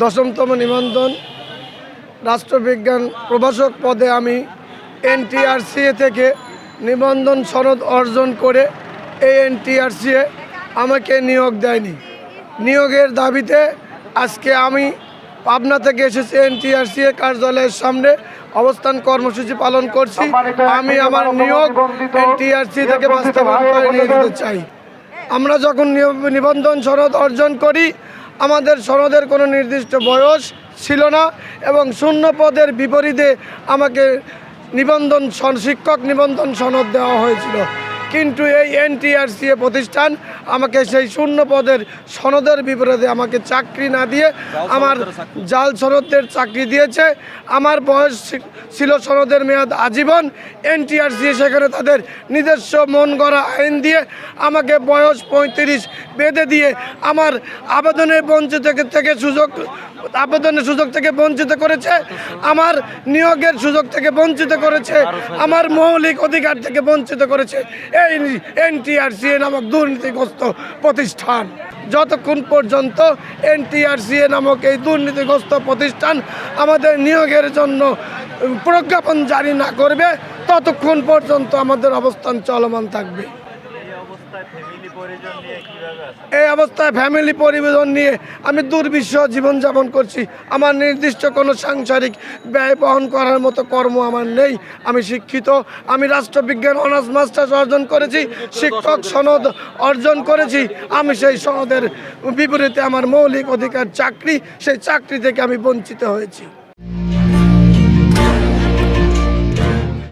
10তম নিবন্ধন রাষ্ট্রবিজ্ঞান প্রভাষক পদে আমি এনটিআরসিএ থেকে নিবন্ধন সনদ অর্জন করে এই এনটিআরসিএ আমাকে নিয়োগ দেয়নি। নিয়োগের দাবিতে আজকে আমি পাবনা থেকে এসেছি এনটিআরসিএ কার্যালয়ের সামনে অবস্থান কর্মসূচি পালন করছি। আমি আমার নিয়োগ এনটিআরসি থেকে বাস্তবায়ন করে নিয়ে যেতে চাই। আমরা যখন নিবন্ধন সনদ অর্জন করি আমাদের সনদের কোনো নির্দিষ্ট বয়স ছিল না এবং শূন্য পদের বিপরীতে আমাকে শিক্ষক নিবন্ধন সনদ দেওয়া হয়েছিল। কিন্তু এই এনটিআরসিএ প্রতিষ্ঠান আমাকে সেই শূন্য পদের সনদের বিপরীতে আমাকে চাকরি না দিয়ে আমার জাল সনদের চাকরি দিয়েছে। আমার বয়স ছিল সনদের মেয়াদ আজীবন। এনটিআরসিএ সেখানে তাদের নিজস্ব মন গড়া আইন দিয়ে আমাকে বয়স 35 বেঁধে দিয়ে আমার আবেদনের সুযোগ থেকে বঞ্চিত করেছে, আমার নিয়োগের সুযোগ থেকে বঞ্চিত করেছে, আমার মৌলিক অধিকার থেকে বঞ্চিত করেছে এই এনটিআরসিএ নামক দুর্নীতিগ্রস্ত প্রতিষ্ঠান। যতক্ষণ পর্যন্ত এনটিআরসিএ নামক এই দুর্নীতিগ্রস্ত প্রতিষ্ঠান আমাদের নিয়োগের জন্য প্রজ্ঞাপন জারি না করবে ততক্ষণ পর্যন্ত আমাদের অবস্থান চলমান থাকবে। এই অবস্থায় ফ্যামিলি পরিবেশন নিয়ে আমি দুর্বিষহ জীবনযাপন করছি। আমার নির্দিষ্ট কোনো সাংসারিক ব্যয় বহন করার মতো কর্ম আমার নেই। আমি শিক্ষিত, আমি রাষ্ট্রবিজ্ঞান অনার্স মাস্টার্স অর্জন করেছি, শিক্ষক সনদ অর্জন করেছি। আমি সেই সনদের বিপরীতে আমার মৌলিক অধিকার চাকরি, সেই চাকরি থেকে আমি বঞ্চিত হয়েছি।